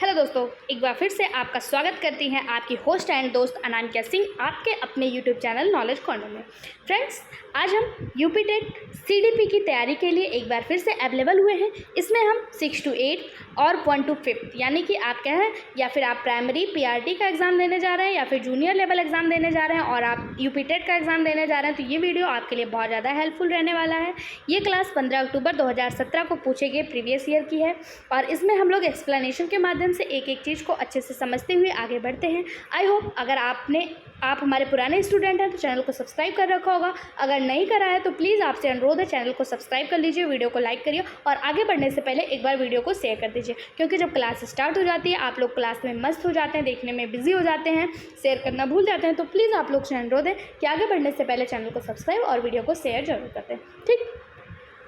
Hello दोस्तों, एक बार फिर से आपका स्वागत करती हैं आपकी होस्ट एंड दोस्त अनामिका सिंह आपके अपने यूट्यूब चैनल नॉलेज कॉर्नर में। फ्रेंड्स, आज हम यूपी टेट सीडीपी की तैयारी के लिए एक बार फिर से अवेलेबल हुए हैं। इसमें हम 6 to 8 और 1 to 5 यानी कि आप क्या है, या फिर आप प्राइमरी पीआरटी का एग्ज़ाम देने जा रहे हैं या फिर जूनियर लेवल एग्ज़ाम देने जा रहे हैं और आप यूपी टेट का एग्ज़ाम देने जा रहे हैं, तो ये वीडियो आपके लिए बहुत ज़्यादा हेल्पफुल रहने वाला है। ये क्लास 15 अक्टूबर 2017 को पूछे गए प्रीवियस ईयर की है और इसमें हम लोग एक्सप्लेनेशन के माध्यम से एक एक चीज़ को अच्छे से समझते हुए आगे बढ़ते हैं। आई होप अगर आप हमारे पुराने स्टूडेंट हैं तो चैनल को सब्सक्राइब कर रखा होगा। अगर नहीं करा है तो प्लीज़ आपसे अनुरोध है, चैनल को सब्सक्राइब कर लीजिए, वीडियो को लाइक करिए और आगे बढ़ने से पहले एक बार वीडियो को शेयर कर दीजिए, क्योंकि जब क्लास स्टार्ट हो जाती है आप लोग क्लास में मस्त हो जाते हैं, देखने में बिजी हो जाते हैं, शेयर करना भूल जाते हैं। तो प्लीज़ आप लोग से अनुरोध है कि आगे बढ़ने से पहले चैनल को सब्सक्राइब और वीडियो को शेयर जरूर करते हैं। ठीक,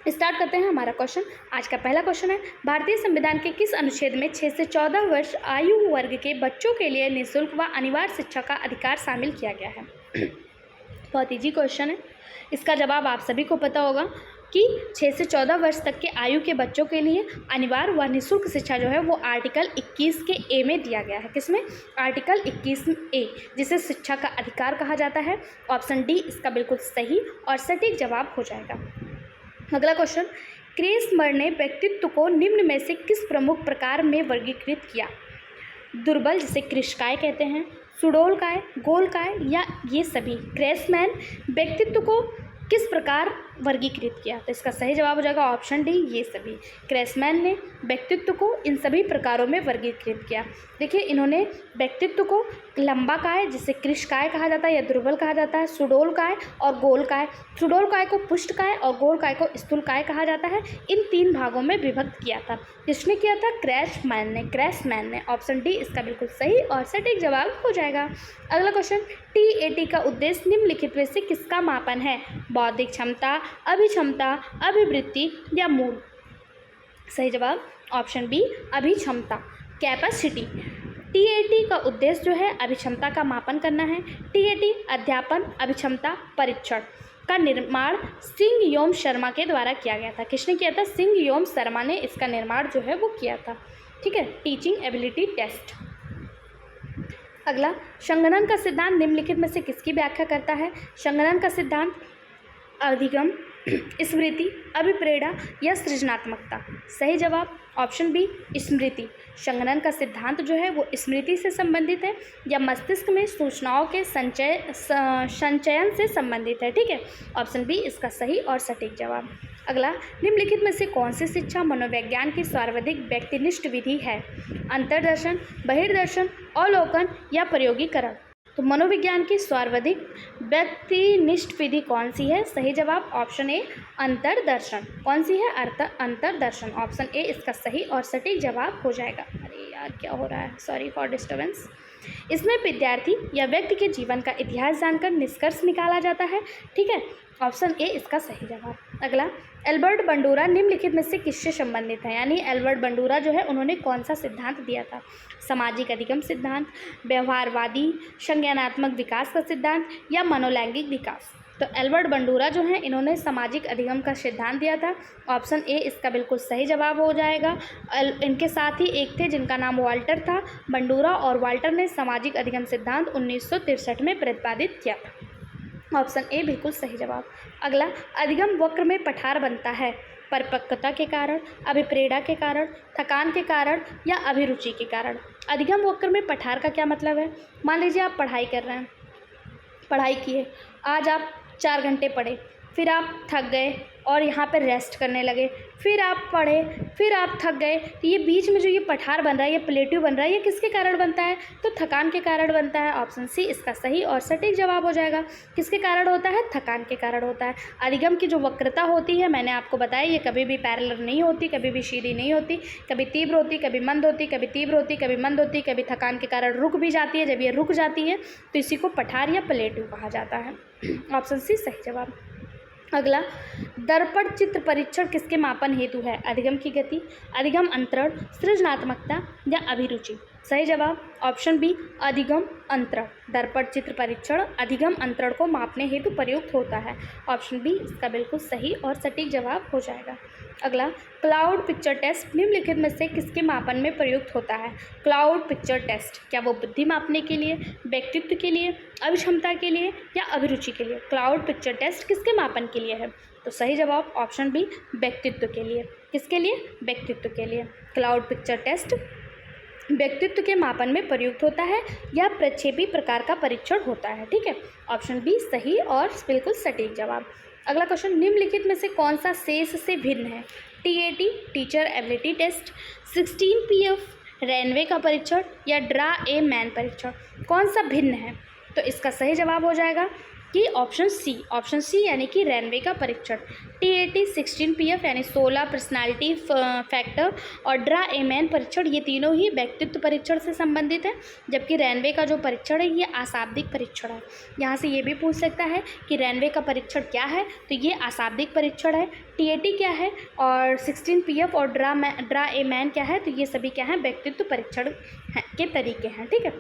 स्टार्ट करते हैं हमारा क्वेश्चन। आज का पहला क्वेश्चन है, भारतीय संविधान के किस अनुच्छेद में 6 से 14 वर्ष आयु वर्ग के बच्चों के लिए निःशुल्क व अनिवार्य शिक्षा का अधिकार शामिल किया गया है? बहुत ईजी क्वेश्चन है। इसका जवाब आप सभी को पता होगा कि 6 से 14 वर्ष तक के आयु के बच्चों के लिए अनिवार्य व निःशुल्क शिक्षा जो है वो आर्टिकल 21 के ए में दिया गया है। किसमें? आर्टिकल 21 ए, जिसे शिक्षा का अधिकार कहा जाता है। ऑप्शन डी इसका बिल्कुल सही और सटीक जवाब हो जाएगा। अगला क्वेश्चन, क्रेसमर ने व्यक्तित्व को निम्न में से किस प्रमुख प्रकार में वर्गीकृत किया? दुर्बल, जिसे कृशकाय कहते हैं, सुडोलकाय, गोलकाय या ये सभी? क्रेसमैन व्यक्तित्व को किस प्रकार वर्गीकृत किया? तो इसका सही जवाब हो जाएगा ऑप्शन डी, ये सभी। क्रेसमैन ने व्यक्तित्व को इन सभी प्रकारों में वर्गीकृत किया। देखिए, इन्होंने व्यक्तित्व को लंबा काय, जिसे कृशकाय कहा जाता है या दुर्बल कहा जाता है, सुडोलकाय और गोलकाय, सुडोलकाय को पुष्टकाय और गोलकाय को स्थूलकाय कहा जाता है, इन 3 भागों में विभक्त किया था। किसने किया था? क्रेसमैन ने। ऑप्शन डी इसका बिल्कुल सही और सटीक जवाब हो जाएगा। अगला क्वेश्चन, टीएटी का उद्देश्य निम्नलिखित में से किसका मापन है? बौद्धिक क्षमता, अभिक्षमता, अभिवृत्ति या मूल? सही जवाब ऑप्शन बी, अभिक्षमता, कैपेसिटी। टीएटी का उद्देश्य जो है अभिक्षमता का मापन करना है। टीएटी अध्यापन अभिक्षमता परीक्षण का निर्माण सिंह योम शर्मा के द्वारा किया गया था। किसने किया था? सिंह योम शर्मा ने इसका निर्माण जो है वो किया था। ठीक है, टीचिंग एबिलिटी टेस्ट। अगला, संगणन का सिद्धांत निम्नलिखित में से किसकी व्याख्या करता है? संगणन का सिद्धांत अधिगम, स्मृति, अभिप्रेरणा या सृजनात्मकता? सही जवाब ऑप्शन बी, स्मृति। संगणन का सिद्धांत जो है वो स्मृति से संबंधित है या मस्तिष्क में सूचनाओं के संचयन से संबंधित है। ठीक है, ऑप्शन बी इसका सही और सटीक जवाब। अगला, निम्नलिखित में से कौन सी शिक्षा मनोविज्ञान की सर्वाधिक व्यक्तिनिष्ठ विधि है? अंतर्दर्शन, बहिर्दर्शन, अवलोकन या प्रयोगीकरण? तो मनोविज्ञान की सर्वाधिक व्यक्तिनिष्ठ विधि कौन सी है? सही जवाब ऑप्शन ए, अंतर्दर्शन। कौन सी है? अंतर्दर्शन। ऑप्शन ए इसका सही और सटीक जवाब हो जाएगा। अरे यार, क्या हो रहा है, सॉरी फॉर डिस्टर्बेंस। इसमें विद्यार्थी या व्यक्ति के जीवन का इतिहास जानकर निष्कर्ष निकाला जाता है। ठीक है, ऑप्शन ए इसका सही जवाब। अगला, एल्बर्ट बंडूरा निम्नलिखित में से किससे संबंधित है? यानी एल्बर्ट बंडूरा जो है उन्होंने कौन सा सिद्धांत दिया था? सामाजिक अधिगम सिद्धांत, व्यवहारवादी संज्ञानात्मक विकास का सिद्धांत या मनोलैंगिक विकास? तो एल्बर्ट बंडूरा जो है इन्होंने सामाजिक अधिगम का सिद्धांत दिया था। ऑप्शन ए इसका बिल्कुल सही जवाब हो जाएगा। इनके साथ ही एक थे जिनका नाम वाल्टर था। बंडूरा और वाल्टर ने सामाजिक अधिगम सिद्धांत 1963 में प्रतिपादित किया था। ऑप्शन ए बिल्कुल सही जवाब। अगला, अधिगम वक्र में पठार बनता है परिपक्वता के कारण, अभिप्रेरणा के कारण, थकान के कारण या अभिरुचि के कारण? अधिगम वक्र में पठार का क्या मतलब है? मान लीजिए आप पढ़ाई कर रहे हैं, पढ़ाई किए, आज आप 4 घंटे पढ़े, फिर आप थक गए और यहाँ पर रेस्ट करने लगे, फिर आप पढ़े, फिर आप थक गए, तो ये बीच में जो ये पठार बन रहा है, ये प्लेट्यू बन रहा है, ये किसके कारण बनता है? तो थकान के कारण बनता है। ऑप्शन सी इसका सही और सटीक जवाब हो जाएगा। किसके कारण होता है? थकान के कारण होता है। अधिगम की जो वक्रता होती है, मैंने आपको बताया, ये कभी भी पैरेलल नहीं होती, कभी भी सीधी नहीं होती, कभी तीव्र होती, कभी मंद होती, कभी तीव्र होती, कभी मंद होती, कभी थकान के कारण रुक भी जाती है। जब ये रुक जाती है तो इसी को पठार या प्लेट्यू कहा जाता है। ऑप्शन सी सही जवाब। अगला, दर्पण चित्र परीक्षण किसके मापन हेतु है? अधिगम की गति, अधिगम अंतरण, सृजनात्मकता या अभिरुचि? सही जवाब ऑप्शन बी अधिगम अंतरण। दर्पण चित्र परीक्षण अधिगम अंतरण को मापने हेतु प्रयुक्त होता है। ऑप्शन बी इसका बिल्कुल सही और सटीक जवाब हो जाएगा। अगला, क्लाउड पिक्चर टेस्ट निम्नलिखित में से किसके मापन में प्रयुक्त होता है? क्लाउड पिक्चर टेस्ट, क्या वो बुद्धि मापने के लिए, व्यक्तित्व के लिए, अभिक्षमता के लिए या अभिरुचि के लिए? क्लाउड पिक्चर टेस्ट किसके मापन के लिए है? तो सही जवाब ऑप्शन बी व्यक्तित्व के लिए। किसके लिए? व्यक्तित्व के लिए। क्लाउड पिक्चर टेस्ट व्यक्तित्व के मापन में प्रयुक्त होता है या प्रक्षेपी प्रकार का परीक्षण होता है। ठीक है, ऑप्शन बी सही और बिल्कुल सटीक जवाब। अगला क्वेश्चन, निम्नलिखित में से कौन सा शेष से भिन्न है? TAT teacher ability test, 16 PF रनवे का परीक्षण या ड्रा ए मैन परीक्षण? कौन सा भिन्न है? तो इसका सही जवाब हो जाएगा कि ऑप्शन सी यानी कि रनवे का परीक्षण। टीएटी 16 पीएफ यानी 16 पर्सनालिटी फैक्टर और ड्रा ए मैन परीक्षण ये तीनों ही व्यक्तित्व परीक्षण से संबंधित है, जबकि रनवे का जो परीक्षण है ये अशाब्दिक परीक्षण है। यहाँ से ये भी पूछ सकता है कि रनवे का परीक्षण क्या है, तो ये अशाब्दिक परीक्षण है। टीएटी क्या है और 16 पीएफ और ड्रा ए मैन क्या है, तो ये सभी क्या है? व्यक्तित्व परीक्षण के तरीके हैं। ठीक है,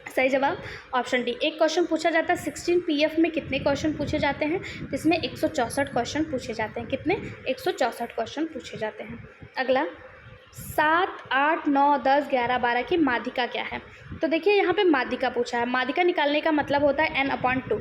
सही जवाब ऑप्शन डी। एक क्वेश्चन पूछा जाता है 16 पीएफ में कितने क्वेश्चन पूछे जाते हैं? तो इसमें 164 क्वेश्चन पूछे जाते हैं। कितने? 164 क्वेश्चन पूछे जाते हैं। अगला, 7, 8, 9, 10, 11, 12 की माध्यिका क्या है? तो देखिए यहाँ पे माध्यिका पूछा है। माध्यिका निकालने का मतलब होता है n/2।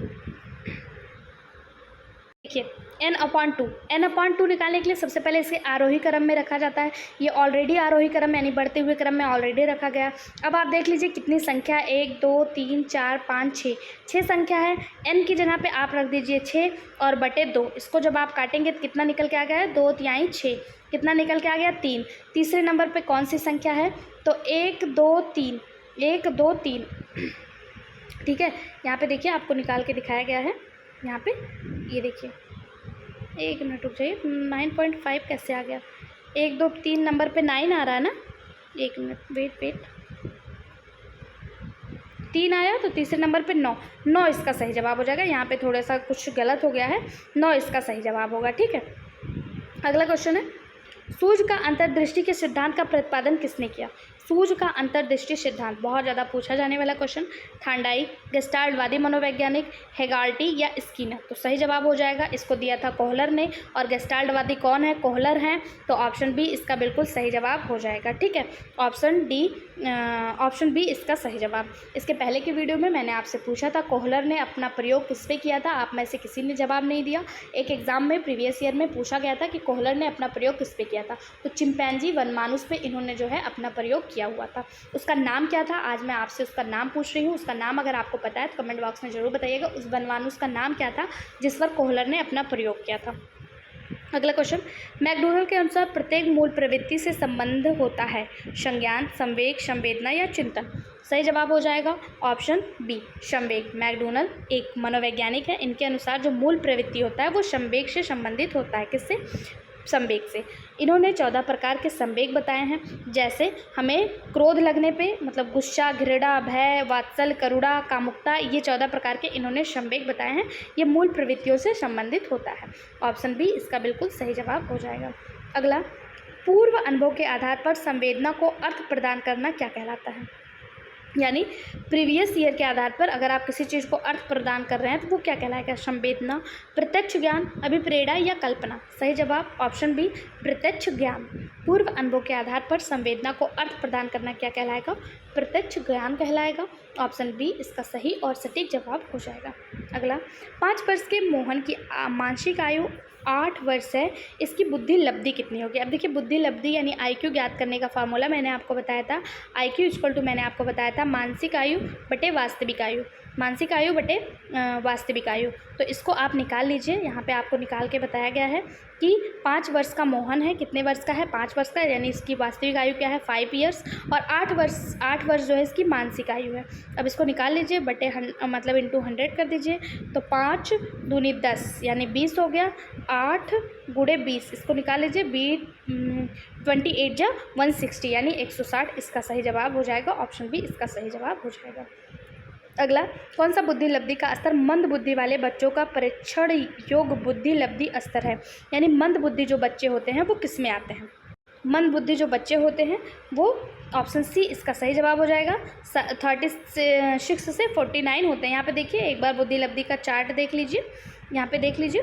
देखिए n/2 निकालने के लिए सबसे पहले इसे आरोही क्रम में रखा जाता है। ये ऑलरेडी आरोही क्रम यानी बढ़ते हुए क्रम में ऑलरेडी रखा गया। अब आप देख लीजिए कितनी संख्या, 1 2 3 4 5 6 6 संख्या है। n की जगह पे आप रख दीजिए 6 और बटे 2। इसको जब आप काटेंगे तो कितना निकल के आ गया है? 2 तिहाई 6। कितना निकल के आ गया? 3। तीसरे नंबर पर कौन सी संख्या है? तो 1 2 3 1 2 3। ठीक है, यहाँ पे देखिए आपको निकाल के दिखाया गया है। यहाँ पे ये देखिए, 1 मिनट रुक जाइए, 9.5 कैसे आ गया? 1 2 3 नंबर पे 9 आ रहा है ना। 1 मिनट वेट 3 आया तो तीसरे नंबर पे 9 इसका सही जवाब हो जाएगा। यहाँ पे थोड़ा सा कुछ गलत हो गया है, 9 इसका सही जवाब होगा। ठीक है, अगला क्वेश्चन है, सूझ का अंतर्दृष्टि के सिद्धांत का प्रतिपादन किसने किया? सूझ का अंतर्दृष्टि सिद्धांत बहुत ज़्यादा पूछा जाने वाला क्वेश्चन। थांडाई, गेस्टाल्टवादी मनोवैज्ञानिक, हेगाल्टी या स्किनर? तो सही जवाब हो जाएगा, इसको दिया था कोहलर ने। और गेस्टाल्टवादी कौन है? कोहलर हैं। तो ऑप्शन बी इसका बिल्कुल सही जवाब हो जाएगा। ठीक है, ऑप्शन बी इसका सही जवाब। इसके पहले की वीडियो में मैंने आपसे पूछा था कोहलर ने अपना प्रयोग किस पे किया था, आप में से किसी ने जवाब नहीं दिया। एक एग्जाम में प्रीवियस ईयर में पूछा गया था कि कोहलर ने अपना प्रयोग किस पे किया था, तो चिंपैंजी वनमानुष पे इन्होंने जो है अपना प्रयोग किया हुआ था। उसका नाम क्या था? आज मैं आपसे उसका नाम पूछ रही हूँ। उसका नाम अगर आपको पता है तो कमेंट बॉक्स में जरूर बताइएगा, उस वनमानुष का नाम क्या था जिस पर कोहलर ने अपना प्रयोग किया था। अगला क्वेश्चन, मैकडोनल्ड के अनुसार प्रत्येक मूल प्रवृत्ति से संबंध होता है संज्ञान, संवेग, संवेदना या चिंतन? सही जवाब हो जाएगा ऑप्शन बी संवेग। मैकडोनल्ड एक मनोवैज्ञानिक है, इनके अनुसार जो मूल प्रवृत्ति होता है वो संवेग से संबंधित होता है। किससे? संवेग से। इन्होंने 14 प्रकार के संवेग बताए हैं, जैसे हमें क्रोध लगने पे मतलब गुस्सा, घृणा, भय, वात्सल, करुणा, कामुकता, ये 14 प्रकार के इन्होंने संवेग बताए हैं। ये मूल प्रवृत्तियों से संबंधित होता है। ऑप्शन बी इसका बिल्कुल सही जवाब हो जाएगा। अगला, पूर्व अनुभव के आधार पर संवेदना को अर्थ प्रदान करना क्या कहलाता है? यानी प्रीवियस ईयर के आधार पर अगर आप किसी चीज़ को अर्थ प्रदान कर रहे हैं तो वो क्या कहलाएगा? संवेदना, प्रत्यक्ष ज्ञान, अभिप्रेरणा या कल्पना? सही जवाब ऑप्शन बी प्रत्यक्ष ज्ञान। पूर्व अनुभव के आधार पर संवेदना को अर्थ प्रदान करना क्या कहलाएगा? प्रत्यक्ष ज्ञान कहलाएगा। ऑप्शन बी इसका सही और सटीक जवाब हो जाएगा। अगला, 5 वर्ष के मोहन की मानसिक आयु 8 वर्ष है, इसकी बुद्धि लब्धि कितनी होगी? अब देखिए बुद्धि लब्धि यानी IQ ज्ञात करने का फार्मूला मैंने आपको बताया था। IQ इक्वल टू मैंने आपको बताया था मानसिक आयु बटे वास्तविक आयु, मानसिक आयु बटे वास्तविक आयु। तो इसको आप निकाल लीजिए। यहाँ पे आपको निकाल के बताया गया है कि 5 वर्ष का मोहन है, कितने वर्ष का है? 5 वर्ष का, यानी इसकी वास्तविक आयु क्या है? 5 ईयर्स। और 8 वर्ष जो है इसकी मानसिक आयु है। अब इसको निकाल लीजिए, बटे मतलब इंटू 100 कर दीजिए। तो 5 दूनी 10 यानी 20 हो गया। 8 गुणे 20 इसको निकाल लीजिए। 28 जा 160 यानी 160 इसका सही जवाब हो जाएगा। ऑप्शन बी इसका सही जवाब हो जाएगा। अगला, कौन सा बुद्धि लब्धि का स्तर मंद बुद्धि वाले बच्चों का परीक्षण योग्य बुद्धि लब्धि स्तर है? यानी मंद बुद्धि जो बच्चे होते हैं वो किस में आते हैं? मंद बुद्धि जो बच्चे होते हैं वो ऑप्शन सी इसका सही जवाब हो जाएगा। 36 से 49 होते हैं। यहाँ पे देखिए एक बार बुद्धि लब्धि का चार्ट देख लीजिए। यहाँ पे देख लीजिए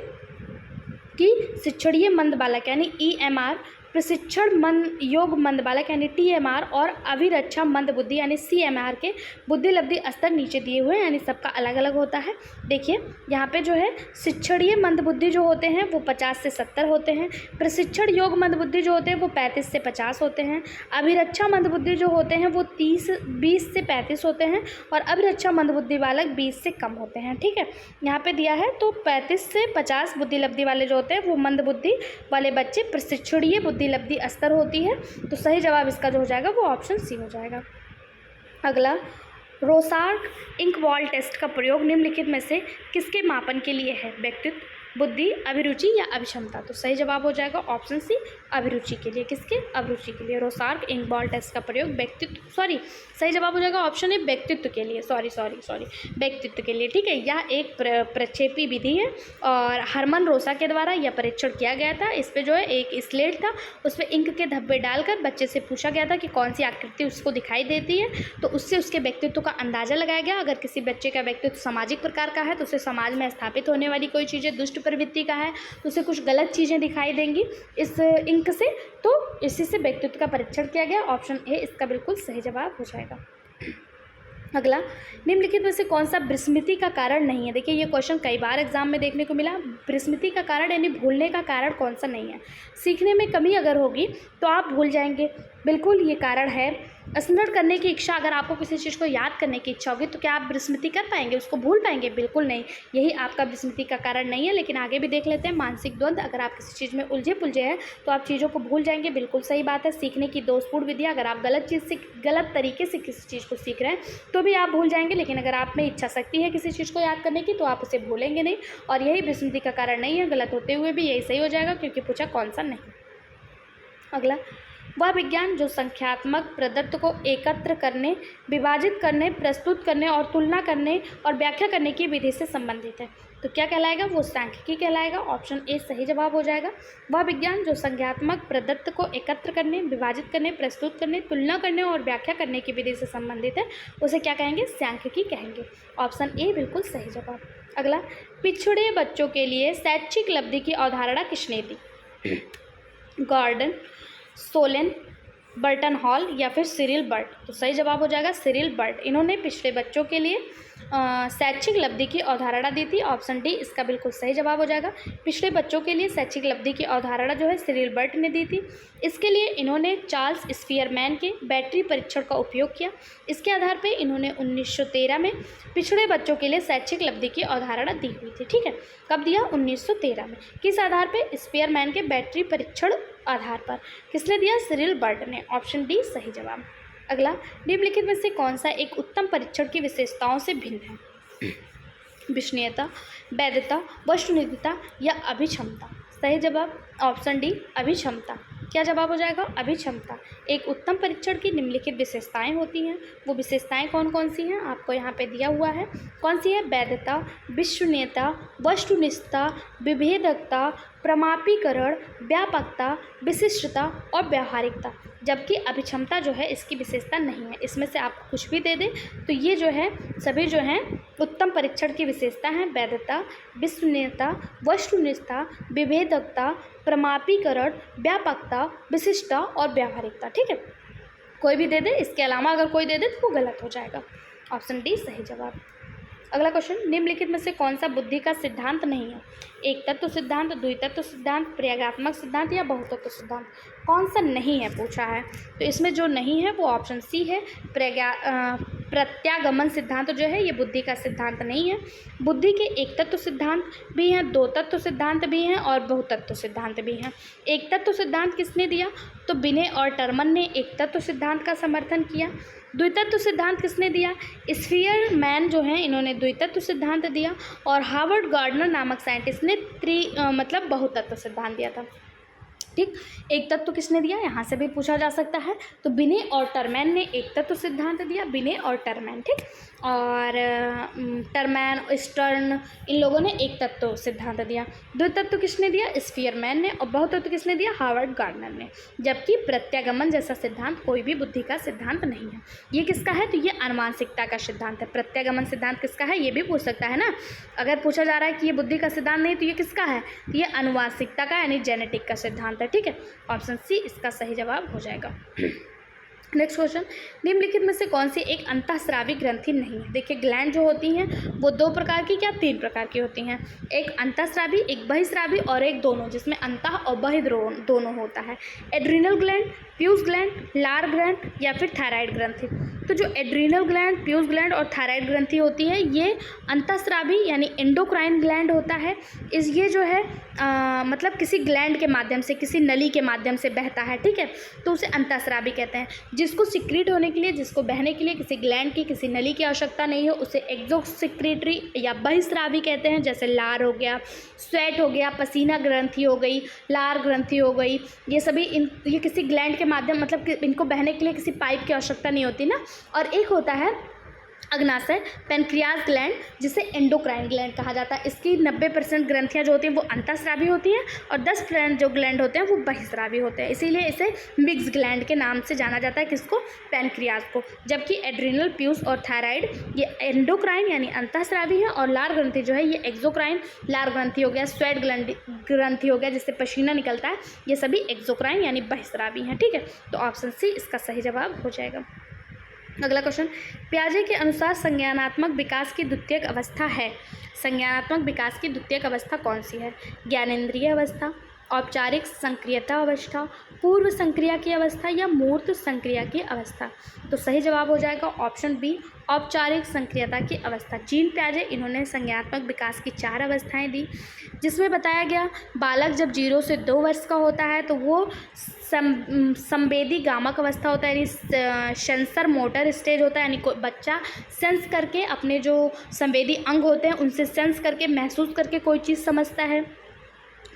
कि शिक्षणीय मंद बालक यानी EMR, प्रशिक्षण मंद योग मंद बालक यानी TMR और अभिरक्षा मंद बुद्धि यानी CMR के बुद्धि लब्धि स्तर नीचे दिए हुए हैं, यानी सबका अलग अलग होता है। देखिए यहाँ पे जो है शिक्षणीय मंद बुद्धि जो होते हैं वो 50 से 70 होते हैं, प्रशिक्षण योग मंद बुद्धि जो होते हैं वो 35 से 50 होते हैं, अभिरक्षा मंद बुद्धि जो होते हैं वो 20 से 35 होते हैं और अभिरक्षा मंद बुद्धि बालक 20 से कम होते हैं। ठीक है, यहाँ पे दिया है तो 35 से 50 बुद्धि लब्धि वाले जो होते हैं वो मंद बुद्धि वाले बच्चे प्रशिक्षणीय बुद्धि लब्धि स्तर होती है। तो सही जवाब इसका जो हो जाएगा वो ऑप्शन सी हो जाएगा। अगला, रोसार्ड इंक वॉल टेस्ट का प्रयोग निम्नलिखित में से किसके मापन के लिए है? व्यक्तित्व, बुद्धि, अभिरुचि या अभिक्षमता? तो सही जवाब हो जाएगा ऑप्शन सी अभिरुचि के लिए। किसके? अभिरुचि के लिए। रोसार्ड इंक वॉल टेस्ट का प्रयोग सही जवाब हो जाएगा ऑप्शन ए व्यक्तित्व के लिए। व्यक्तित्व के लिए। ठीक है, यह एक प्रक्षेपी विधि है और हरमन रोसा के द्वारा यह परीक्षण किया गया था। इस पे जो है एक स्लेट था, उस पर इंक के धब्बे डालकर बच्चे से पूछा गया था कि कौन सी आकृति उसको दिखाई देती है, तो उससे उसके व्यक्तित्व का अंदाजा लगाया गया। अगर किसी बच्चे का व्यक्तित्व सामाजिक प्रकार का है तो उसे समाज में स्थापित होने वाली कोई चीज़ें दुष्ट प्रवृत्ति का है तो उसे कुछ गलत चीज़ें दिखाई देंगी इस इंक से, तो इसी से व्यक्तित्व का परीक्षण किया गया। ऑप्शन ए इसका बिल्कुल सही जवाब हो जाएगा। अगला, निम्नलिखित में से कौन सा विस्मृति का कारण नहीं है? देखिए ये क्वेश्चन कई बार एग्जाम में देखने को मिला। विस्मृति का कारण यानी भूलने का कारण कौन सा नहीं है? सीखने में कमी अगर होगी तो आप भूल जाएंगे, बिल्कुल ये कारण है। स्मरण करने की इच्छा, अगर आपको किसी चीज़ को याद करने की इच्छा होगी तो क्या आप विस्मृति कर पाएंगे, उसको भूल पाएंगे? बिल्कुल नहीं, यही आपका विस्मृति का कारण नहीं है। लेकिन आगे भी देख लेते हैं। मानसिक द्वंद्व, अगर आप किसी चीज़ में उलझे पुलझे हैं तो आप चीज़ों को भूल जाएंगे, बिल्कुल सही बात है। सीखने की दोषपूर्ण विधियाँ, अगर आप गलत तरीके से किसी चीज़ को सीख रहे हैं तो भी आप भूल जाएंगे, लेकिन अगर आप में इच्छा शक्ति है किसी चीज़ को याद करने की तो आप उसे भूलेंगे नहीं, और यही विस्मृति का कारण नहीं है। गलत होते हुए भी यही सही हो जाएगा क्योंकि पूछा कौन सा नहीं। अगला, वह विज्ञान जो संख्यात्मक पदार्थ को एकत्र करने, विभाजित करने, प्रस्तुत करने और तुलना करने और व्याख्या करने की विधि से संबंधित है, तो क्या कहलाएगा? वो सांख्यिकी कहलाएगा। ऑप्शन ए सही जवाब हो जाएगा। वह विज्ञान जो संख्यात्मक पदार्थ को एकत्र करने, विभाजित करने, प्रस्तुत करने, तुलना करने और व्याख्या करने की विधि से संबंधित है, उसे क्या कहेंगे? सांख्यिकी कहेंगे। ऑप्शन ए बिल्कुल सही जवाब। अगला, पिछड़े बच्चों के लिए शैक्षिक लब्धि की अवधारणा किसने दी? गॉर्डन, सोलेन, बर्टन हॉल या फिर सिरिल बर्ट? तो सही जवाब हो जाएगा सिरिल बर्ट। इन्होंने पिछड़े बच्चों के लिए शैक्षिक लब्धि की अवधारणा दी थी। ऑप्शन डी इसका बिल्कुल सही जवाब हो जाएगा। पिछड़े बच्चों के लिए शैक्षिक लब्धि की अवधारणा जो है सिरिल बर्ट ने दी थी। इसके लिए इन्होंने चार्ल्स स्पीयरमैन के बैटरी परीक्षण का उपयोग किया। इसके आधार पर इन्होंने 1913 में पिछड़े बच्चों के लिए शैक्षिक लब्धि की अवधारणा दी हुई थी। ठीक है, कब दिया? 1913 में। किस आधार पर? स्पीयरमैन के बैटरी परीक्षण आधार पर। किसने दिया? सिरिल बर्ट ने। ऑप्शन डी सही जवाब। अगला, निम्नलिखित में से कौन सा एक उत्तम परीक्षण की विशेषताओं से भिन्न है? विश्वसनीयता, वैधता, वस्तुनिष्ठता या अभिक्षमता? सही जवाब ऑप्शन डी अभिक्षमता। क्या जवाब हो जाएगा? अभिक्षमता। एक उत्तम परीक्षण की निम्नलिखित विशेषताएं होती हैं। वो विशेषताएं कौन कौन सी हैं आपको यहाँ पे दिया हुआ है। कौन सी है? वैधता, विश्वसनीयता, वस्तुनिष्ठता, विभेदकता, प्रमापीकरण, व्यापकता, विशिष्टता और व्यावहारिकता। जबकि अभिक्षमता जो है इसकी विशेषता नहीं है। इसमें से आप कुछ भी दे दें तो ये जो है सभी जो हैं उत्तम परीक्षण की विशेषता हैं। वैधता, विश्वसनीयता, वस्तुनिष्ठता, विभेदकता, प्रमापीकरण, व्यापकता, विशिष्टता और व्यावहारिकता। ठीक है, कोई भी दे दे, इसके अलावा अगर कोई दे दे तो वो गलत हो जाएगा। ऑप्शन डी सही जवाब। अगला क्वेश्चन, निम्नलिखित में से कौन सा बुद्धि का सिद्धांत नहीं है? एक तत्व सिद्धांत, द्वितत्व सिद्धांत, प्रयोगात्मक सिद्धांत या बहुतत्व सिद्धांत? कौन सा नहीं है पूछा है, तो इसमें जो नहीं है वो ऑप्शन सी है। प्रत्यागमन सिद्धांत जो है ये बुद्धि का सिद्धांत नहीं है। बुद्धि के एक तत्व सिद्धांत भी हैं, दो तत्व सिद्धांत भी हैं और बहुतत्व सिद्धांत भी हैं। एक तत्व सिद्धांत किसने दिया? तो बिने और टर्मन ने एक तत्व सिद्धांत का समर्थन किया। द्वितत्व सिद्धांत किसने दिया? स्पीयरमैन जो हैं इन्होंने द्वितत्व सिद्धांत दिया और हार्वर्ड गार्डनर नामक साइंटिस्ट ने बहुतत्व सिद्धांत दिया था। ठीक। एक तत्व किसने दिया, यहाँ से भी पूछा जा सकता है। तो बिने और टरमैन ने एक तत्व सिद्धांत दिया, बिने और टरमैन, ठीक। और टरमैन, स्टर्न, इन लोगों ने एक तत्व सिद्धांत दिया। द्वितत्व किसने दिया, स्पीयरमैन ने। और बहुतत्व किसने दिया, हार्वर्ड गार्डनर ने। जबकि प्रत्यागमन जैसा सिद्धांत कोई भी बुद्धि का सिद्धांत नहीं है। ये किसका है, तो ये आनुवांशिकता का सिद्धांत है। प्रत्यागमन सिद्धांत किसका है, ये भी पूछ सकता है ना। अगर पूछा जा रहा है कि ये बुद्धि का सिद्धांत नहीं तो ये किसका है, तो ये आनुवांशिकता का यानी जेनेटिक का सिद्धांत है, ठीक है। ऑप्शन सी इसका सही जवाब हो जाएगा। नेक्स्ट क्वेश्चन, निम्नलिखित में से कौन सी एक अंतःस्रावी ग्रंथि नहीं है। देखिए ग्लैंड जो होती हैं वो दो प्रकार की, क्या 3 प्रकार की होती हैं। एक अंतःस्रावी, एक बहिस्रावी और एक दोनों, जिसमें अंतः और बहि दोनों होता है। एड्रिनल ग्लैंड, प्यूस ग्लैंड, लार ग्लैंड या फिर थायराइड ग्रंथि। तो जो एड्रिनल ग्लैंड, प्यूस ग्लैंड और थायराइड ग्रंथि होती है ये अंतःस्रावी यानी एंडोक्राइन ग्लैंड होता है। ये जो है मतलब किसी ग्लैंड के माध्यम से, किसी नली के माध्यम से बहता है, ठीक है। तो उसे अंतःस्रावी कहते हैं। जिसको सिक्रीट होने के लिए, जिसको बहने के लिए किसी ग्लैंड की, किसी नली की आवश्यकता नहीं हो, उसे एक्सोसिक्रेटरी या बहिस्रावी कहते हैं। जैसे लार हो गया, स्वेट हो गया, पसीना ग्रंथि हो गई, लार ग्रंथि हो गई, ये सभी ये किसी ग्लैंड के माध्यम, मतलब इनको बहने के लिए किसी पाइप की आवश्यकता नहीं होती ना। और एक होता है अग्नाशय पेनक्रियाज ग्लैंड, जिसे एंडोक्राइन ग्लैंड कहा जाता है। इसकी 90% ग्रंथियाँ जो होती हैं वो अंतःस्रावी होती हैं और 10% जो ग्लैंड होते हैं वो बहिस्रावी होते हैं। इसीलिए इसे मिक्स ग्लैंड के नाम से जाना जाता है, किसको, पेनक्रियाज को। जबकि एड्रिनल, प्यूस और थायराइड ये एंडोक्राइन यानी अंतःस्रावी है। और लार ग्रंथि जो है ये एक्सोक्राइन, लार ग्रंथि हो गया, स्वेट ग्रंथि हो गया जिससे पसीना निकलता है, ये सभी एक्सोक्राइन यानी बहिस्रावी हैं, ठीक है। तो ऑप्शन सी इसका सही जवाब हो जाएगा। अगला क्वेश्चन, पियाजे के अनुसार संज्ञानात्मक विकास की द्वितीयक अवस्था है। संज्ञानात्मक विकास की द्वितीयक अवस्था कौन सी है। ज्ञानेंद्रिय अवस्था, औपचारिक संक्रियता अवस्था, पूर्व संक्रिया की अवस्था या मूर्त संक्रिया की अवस्था। तो सही जवाब हो जाएगा ऑप्शन बी, औपचारिक संक्रियता की अवस्था। जीन पियाजे इन्होंने संज्ञानात्मक विकास की 4 अवस्थाएं दी, जिसमें बताया गया बालक जब 0 से 2 वर्ष का होता है तो वो संवेदी गामक अवस्था होता है, यानी सेंसर मोटर स्टेज होता है, यानी कोई बच्चा सेंस करके अपने जो संवेदी अंग होते हैं उनसे सेंस करके, महसूस करके कोई चीज़ समझता है।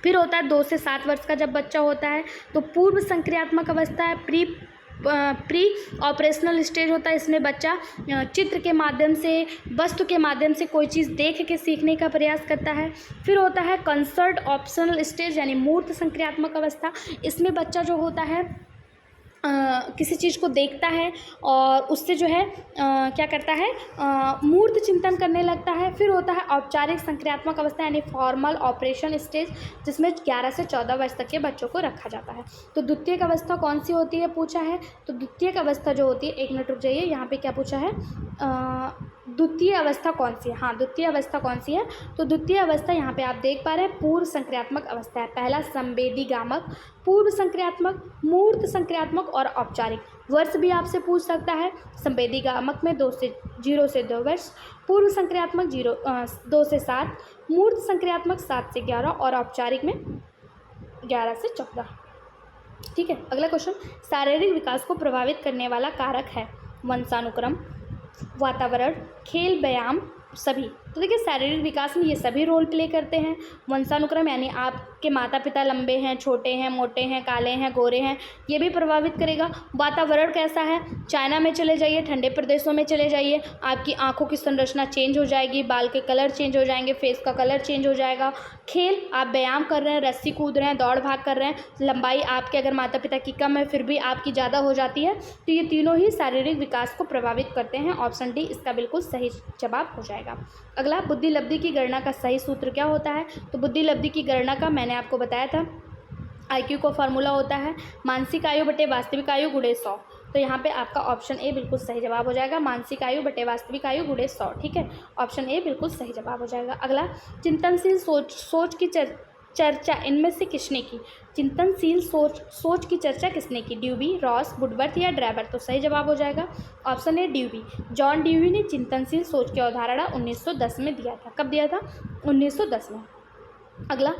फिर होता है 2 से 7 वर्ष का जब बच्चा होता है तो पूर्व संक्रियात्मक अवस्था है, प्री ऑपरेशनल स्टेज होता है। इसमें बच्चा चित्र के माध्यम से, वस्तु के माध्यम से कोई चीज़ देख के सीखने का प्रयास करता है। फिर होता है कंसर्ट ऑप्शनल स्टेज यानी मूर्त संक्रियात्मक अवस्था। इसमें बच्चा जो होता है किसी चीज़ को देखता है और उससे जो है क्या करता है, मूर्त चिंतन करने लगता है। फिर होता है औपचारिक संक्रियात्मक अवस्था यानी फॉर्मल ऑपरेशन स्टेज, जिसमें 11 से 14 वर्ष तक के बच्चों को रखा जाता है। तो द्वितीयक अवस्था कौन सी होती है पूछा है। तो द्वितीयक अवस्था जो होती है, एक मिनट रुक जाइए, यहाँ पे क्या पूछा है, द्वितीय अवस्था कौन सी है। हाँ, द्वितीय अवस्था कौन सी है, तो द्वितीय अवस्था यहाँ पे आप देख पा रहे हैं पूर्व संक्रियात्मक अवस्था है। पहला संवेदी गामक, पूर्व संक्रियात्मक, मूर्त संक्रियात्मक और औपचारिक। वर्ष भी आपसे पूछ सकता है। संवेदी गामक में 0 से 2 वर्ष, पूर्व संक्रियात्मक 2 से 7, मूर्त संक्रियात्मक 7 से 11 और औपचारिक में 11 से 14। ठीक है। अगला क्वेश्चन, शारीरिक विकास को प्रभावित करने वाला कारक है वंशानुक्रम, वातावरण, खेल, व्यायाम, सभी। तो देखिए शारीरिक विकास में ये सभी रोल प्ले करते हैं। वंशानुक्रम यानी आपके माता पिता लंबे हैं, छोटे हैं, मोटे हैं, काले हैं, गोरे हैं, ये भी प्रभावित करेगा। वातावरण कैसा है, चाइना में चले जाइए, ठंडे प्रदेशों में चले जाइए, आपकी आंखों की संरचना चेंज हो जाएगी, बाल के कलर चेंज हो जाएंगे, फेस का कलर चेंज हो जाएगा। खेल, आप व्यायाम कर रहे हैं, रस्सी कूद रहे हैं, दौड़ भाग कर रहे हैं, लंबाई आपके अगर माता पिता की कम है फिर भी आपकी ज़्यादा हो जाती है, तो ये तीनों ही शारीरिक विकास को प्रभावित करते हैं। ऑप्शन डी इसका बिल्कुल सही जवाब हो जाएगा। अगला, बुद्धि लब्धि की गणना का सही सूत्र क्या होता है। तो बुद्धि लब्धि की गणना का मैंने आपको बताया था, IQ का फॉर्मूला होता है मानसिक आयु बटे वास्तविक आयु गुणे 100। तो यहाँ पे आपका ऑप्शन ए बिल्कुल सही जवाब हो जाएगा, मानसिक आयु बटे वास्तविक आयु गुणे 100। ठीक है, ऑप्शन ए बिल्कुल सही जवाब हो जाएगा। अगला, चिंतनशील सोच की चर्चा इनमें से किसने की। चिंतनशील सोच की चर्चा किसने की, ड्यूबी, रॉस, वुडवर्थ या ड्राइवर। तो सही जवाब हो जाएगा ऑप्शन ए ड्यूबी। जॉन ड्यूबी ने चिंतनशील सोच की अवधारणा 1910 में दिया था। कब दिया था, 1910 में। अगला,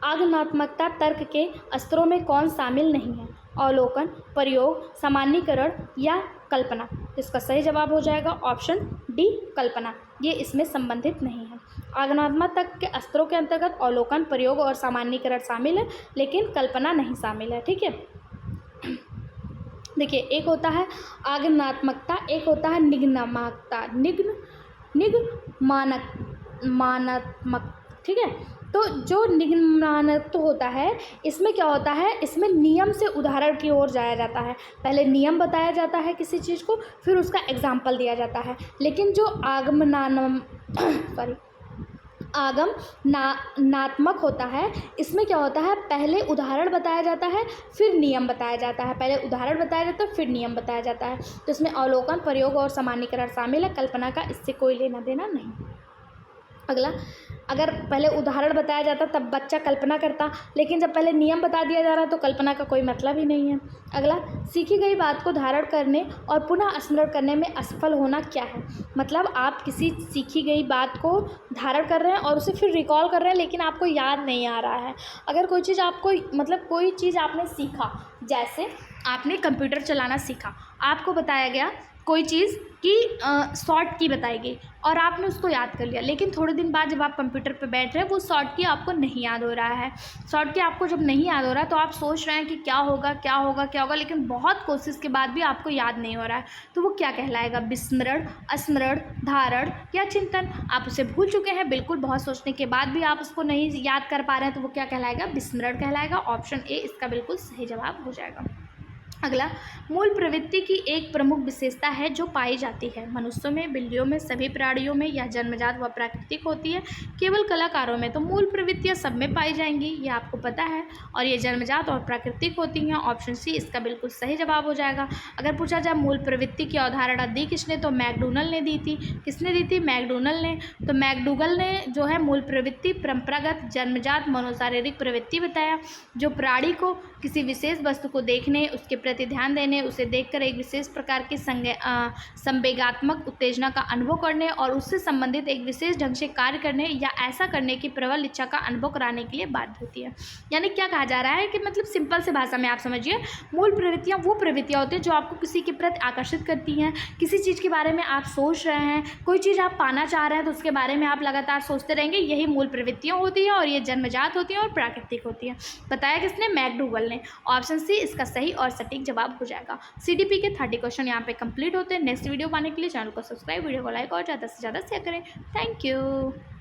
आगमनात्मकता तर्क के स्तरों में कौन शामिल नहीं है, अवलोकन, प्रयोग, सामान्यीकरण या कल्पना। इसका सही जवाब हो जाएगा ऑप्शन डी कल्पना, ये इसमें संबंधित नहीं है। आगमनात्मक के अस्त्रों के अंतर्गत अवलोकन, प्रयोग और सामान्यीकरण शामिल है, लेकिन कल्पना नहीं शामिल है। ठीक है, देखिए एक होता है आगमनात्मकता, एक होता है निगमनात्मकता, मानात्मक। ठीक है, तो जो निगमनात्मक होता है इसमें क्या होता है, इसमें नियम से उदाहरण की ओर जाया जाता है। पहले नियम बताया जाता है किसी चीज़ को, फिर उसका एग्जाम्पल दिया जाता है। लेकिन जो नात्मक होता है, इसमें क्या होता है, पहले उदाहरण बताया जाता है फिर नियम बताया जाता है, पहले उदाहरण बताया जाता है फिर नियम बताया जाता है। तो इसमें अवलोकन, प्रयोग और सामान्यीकरण शामिल है, कल्पना का इससे कोई लेना देना नहीं। अगला, अगर पहले उदाहरण बताया जाता तब बच्चा कल्पना करता, लेकिन जब पहले नियम बता दिया जा रहा है तो कल्पना का कोई मतलब ही नहीं है। अगला, सीखी गई बात को धारण करने और पुनः स्मरण करने में असफल होना क्या है। मतलब आप किसी सीखी गई बात को धारण कर रहे हैं और उसे फिर रिकॉल कर रहे हैं, लेकिन आपको याद नहीं आ रहा है। अगर कोई चीज़ आपको, मतलब कोई चीज़ आपने सीखा, जैसे आपने कंप्यूटर चलाना सीखा, आपको बताया गया कोई चीज़ की शॉर्ट की बताई गई और आपने उसको याद कर लिया, लेकिन थोड़े दिन बाद जब आप कंप्यूटर पर बैठ रहे हैं वो शॉर्ट की आपको नहीं याद हो रहा है। शॉर्ट की आपको जब नहीं याद हो रहा है तो आप सोच रहे हैं कि क्या होगा क्या होगा क्या होगा, लेकिन बहुत कोशिश के बाद भी आपको याद नहीं हो रहा है, तो वो क्या कहलाएगा, विस्मरण, स्मरण, धारण या चिंतन। आप उसे भूल चुके हैं बिल्कुल, बहुत सोचने के बाद भी आप उसको नहीं याद कर पा रहे हैं, तो वो क्या कहलाएगा, विस्मरण कहलाएगा। ऑप्शन ए इसका बिल्कुल सही जवाब हो जाएगा। अगला, मूल प्रवृत्ति की एक प्रमुख विशेषता है जो पाई जाती है मनुष्यों में, बिल्लियों में, सभी प्राणियों में, यह जन्मजात व प्राकृतिक होती है, केवल कलाकारों में तो मूल प्रवृत्तियां सब में पाई जाएंगी, ये आपको पता है, और ये जन्मजात और प्राकृतिक होती हैं। ऑप्शन सी इसका बिल्कुल सही जवाब हो जाएगा। अगर पूछा जाए मूल प्रवृत्ति की अवधारणा दी किसने, तो मैकडोनल ने दी थी। किसने दी थी, मैकडोनल ने। तो मैकडोगल ने जो है मूल प्रवृत्ति परंपरागत जन्मजात मनोशारीरिक प्रवृत्ति बताया, जो प्राणी को किसी विशेष वस्तु को देखने, उसके प्रति ध्यान देने, उसे देखकर एक विशेष प्रकार की संवेगात्मक उत्तेजना का अनुभव करने और उससे संबंधित एक विशेष ढंग से कार्य करने या ऐसा करने की प्रबल इच्छा का अनुभव कराने के लिए बाध्य होती है। यानी क्या कहा जा रहा है कि मतलब सिंपल से भाषा में आप समझिए, मूल प्रवृत्तियाँ वो प्रवृत्तियाँ होती हैं जो आपको किसी के प्रति आकर्षित करती हैं। किसी चीज़ के बारे में आप सोच रहे हैं, कोई चीज़ आप पाना चाह रहे हैं तो उसके बारे में आप लगातार सोचते रहेंगे, यही मूल प्रवृत्तियाँ होती हैं और ये जन्मजात होती हैं और प्राकृतिक होती हैं। बताया किसने, मैकडोगल ने। ऑप्शन सी इसका सही और सटीक जवाब हो जाएगा। सीडीपी के 30 क्वेश्चन यहाँ पे कंप्लीट होते हैं। नेक्स्ट वीडियो पाने के लिए चैनल को सब्सक्राइब, वीडियो को लाइक और ज़्यादा से ज़्यादा शेयर करें। Thank you.